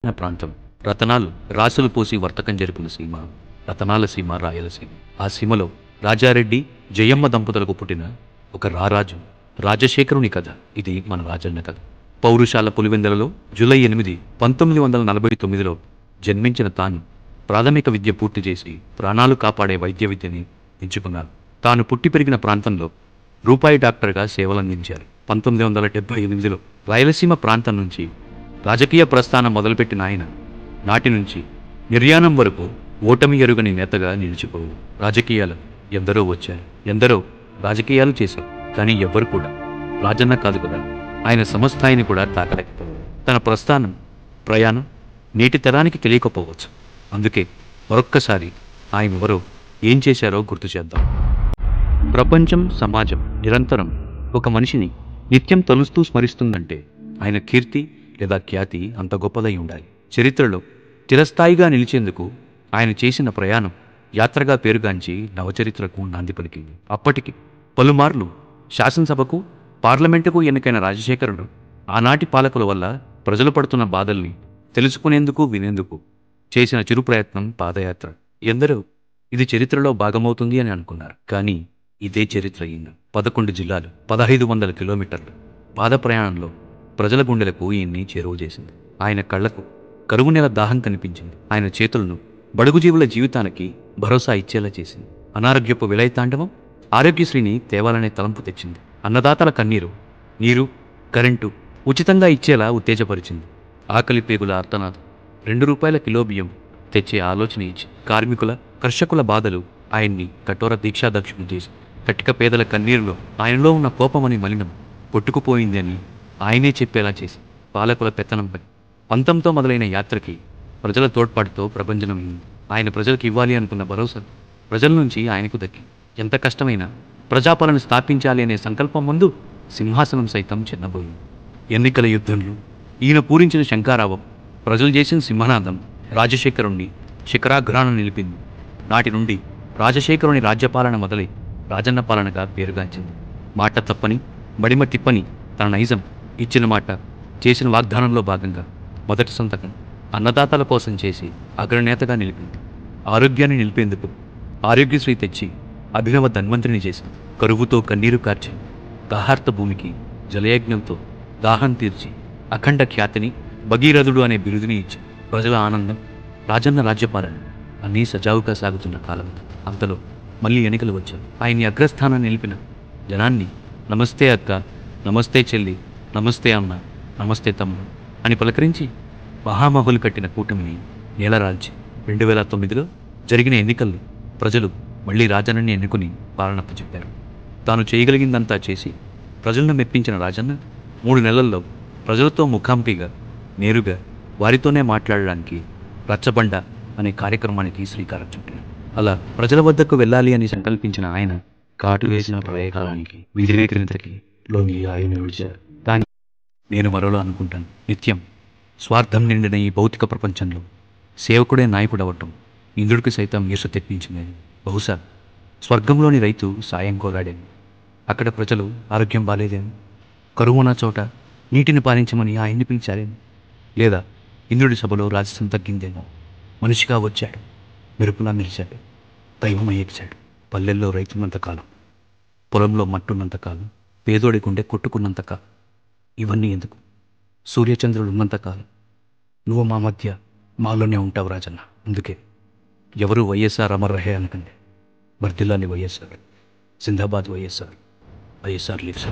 నా ప్రాంతం రతనాలు రాసులు పోసి వర్తకం జరిపిన సీమ, రతనాల సీమ రాయలసీమ. ఆ సీమలో రాజారెడ్డి జయమ్మ దంపతులకు పుట్టిన ఒక రారాజు రాజశేఖరుని కథ ఇది. మన రాజన్న కథ. పౌరుషాల పులివెందలలో జూలై 8, 1949లో జన్మించిన తాను ప్రాథమిక విద్య పూర్తి చేసి ప్రాణాలు కాపాడే వైద్య విద్యని ఎంచుకున్నారు. తాను పుట్టి పెరిగిన ప్రాంతంలో రూపాయి డాక్టర్గా సేవలందించారు. 1978లో రాయలసీమ ప్రాంతం నుంచి రాజకీయ ప్రస్థానం మొదలుపెట్టిన ఆయన నాటి నుంచి నిర్యాణం వరకు ఓటమి ఎరుగని నేతగా నిలిచిపోవు. రాజకీయాలు ఎందరో వచ్చారు, ఎందరో రాజకీయాలు చేశారు, కానీ ఎవ్వరు కూడా రాజన్న కాదు కదా, ఆయన సమస్థాయిని కూడా తాకలేకపోయారు. తన ప్రస్థానం ప్రయాణం నేటి తరానికి తెలియకపోవచ్చు. అందుకే మరొక్కసారి ఆయన ఎవరో ఏం చేశారో గుర్తు చేద్దాం. ప్రపంచం, సమాజం నిరంతరం ఒక మనిషిని నిత్యం తలుస్తూ స్మరిస్తుందంటే ఆయన కీర్తి లేదా ఖ్యాతి అంత గొప్పదై ఉండాలి. చరిత్రలో చిరస్థాయిగా నిలిచేందుకు ఆయన చేసిన ప్రయాణం యాత్రగా పేరుగాంచి నవచరిత్రకు నాంది పలికింది. అప్పటికి పలుమార్లు శాసనసభకు, పార్లమెంటుకు ఎన్నికైన రాజశేఖరుడు ఆనాటి పాలకుల వల్ల ప్రజలు పడుతున్న బాధల్ని తెలుసుకునేందుకు, వినేందుకు చేసిన చిరు ప్రయత్నం పాదయాత్ర. ఎందరో ఇది చరిత్రలో భాగమవుతుంది అని అనుకున్నారు, కానీ ఇదే చరిత్ర. 11 జిల్లాలు, 1500 కిలోమీటర్లు పాద ప్రయాణంలో ప్రజల గుండెలకు ఈయన్ని చేరువ చేసింది. ఆయన కళ్లకు కరువు నెల దాహం కనిపించింది. ఆయన చేతులను బడుగు జీవుల జీవితానికి భరోసా ఇచ్చేలా చేసింది. అనారోగ్యపు విలయతాండవం ఆరోగ్యశ్రీని తేవాలనే తలంపు తెచ్చింది. అన్నదాతల కన్నీరు, నీరు, కరెంటు ఉచితంగా ఇచ్చేలా ఉత్తేజపరిచింది. ఆకలి పేగుల ఆర్తనాదం, 2 రూపాయల కిలో బియ్యం తెచ్చే ఆలోచన ఇచ్చి కార్మికుల, కర్షకుల బాధలు ఆయన్ని కఠోర దీక్షాదక్షులు చేసి కటిక పేదల కన్నీరులో ఆయనలో ఉన్న కోపమని మలినం పొట్టుకుపోయింది అని ఆయనే చెప్పేలా చేసి పాలకుల పెత్తనంపై పంతంతో మొదలైన యాత్రకి ప్రజల తోడ్పాటుతో ప్రభంజనం. ఆయన ప్రజలకు ఇవ్వాలి అనుకున్న భరోసా ప్రజల నుంచి ఆయనకు దక్కి ఎంత కష్టమైనా ప్రజాపాలన స్థాపించాలి అనే సంకల్పం ముందు సింహాసనం సైతం చిన్నబోయింది. ఎన్నికల యుద్ధంలో ఈయన పూరించిన శంఖారావం, ప్రజలు చేసిన సింహనాదం రాజశేఖరుణ్ణి శిఖరాగ్రాన నిలిపింది. నాటి నుండి రాజశేఖరుని రాజ్యపాలన మొదలై రాజన్న పాలనగా పేరుగాంచింది. మాట తప్పని, మడిమ తిప్పని తన నైజం, ఇచ్చిన మాట, చేసిన వాగ్దానంలో భాగంగా మొదటి సంతకం అన్నదాతల కోసం చేసి అగ్రనేతగా నిలిపింది. ఆరోగ్యాన్ని నిలిపేందుకు ఆరోగ్యశ్రీ తెచ్చి అభినవ ధన్వంతరిని చేసి కరువుతో కన్నీరు కార్చి దాహార్త భూమికి జలయజ్ఞంతో దాహం తీర్చి అఖండ ఖ్యాతిని, భగీరథుడు అనే బిరుదుని ఇచ్చి ప్రజల ఆనందం, రాజన్న రాజ్యపాలన అన్నీ సజావుగా సాగుతున్న కాలం. అంతలో మళ్ళీ ఎన్నికలు వచ్చాయి. ఆయన్ని అగ్రస్థానాన్ని నిలిపిన జనాన్ని నమస్తే అక్క, నమస్తే చెల్లి, నమస్తే అన్న, నమస్తే తమ్ముడు అని పలకరించి మహామహులు కట్టిన కూటమిని నేలరాల్చి 2009లో జరిగిన ఎన్నికల్లో ప్రజలు మళ్ళీ రాజన్నని ఎన్నుకుని పాలనప్ప చెప్పారు. తాను చేయగలిగిందంతా చేసి ప్రజలను మెప్పించిన రాజన్న 3 నెలల్లో ప్రజలతో ముఖాముఖిగా నేరుగా వారితోనే మాట్లాడడానికి రచ్చబండ అనే కార్యక్రమానికి శ్రీకారం చుట్టారు. అలా ప్రజల వద్దకు వెళ్ళాలి అని సంకల్పించిన ఆయన కాటు వేసిన ప్రవేశానికి, వ్యతిరేకతకి లొంగి ఆయన విడిచారు. కానీ నేను మరోలా అనుకుంటాను. నిత్యం స్వార్థం నిండిన ఈ భౌతిక ప్రపంచంలో సేవకుడే నాయకుడు అవ్వటం ఇంద్రుడికి సైతం ఈర్ష తెప్పించింది. బహుశా స్వర్గంలోని రైతు సాయం కోరాడేమో, అక్కడ ప్రజలు ఆరోగ్యం బాలేదేమో, కరువున్న చోట నీటిని పాలించమని ఆయన్ని పిలిచారేమో, లేదా ఇంద్రుడి సభలో రాజసం తగ్గిందేమో. మనిషిగా వచ్చాడు, మెరుపులా నిలిచాడు, దైవమై ఎగిచాడు. పల్లెల్లో రైతున్నంతకాలం, పొలంలో మట్టున్నంతకాలం, పేదోడి గుండె కొట్టుకున్నంతకాలం, ఇవన్నీ ఎందుకు? సూర్యచంద్రులు ఉన్నంతకాలం నువ్వు మా మధ్య, మాలోనే ఉంటావు రాజన్న. అందుకే ఎవరు వైఎస్ఆర్ అమర్ రహే అనకండి. వర్ధిల్లాలి వైఎస్ఆర్, జిందాబాద్ వైఎస్ఆర్, వైఎస్ఆర్ లీవ్స్.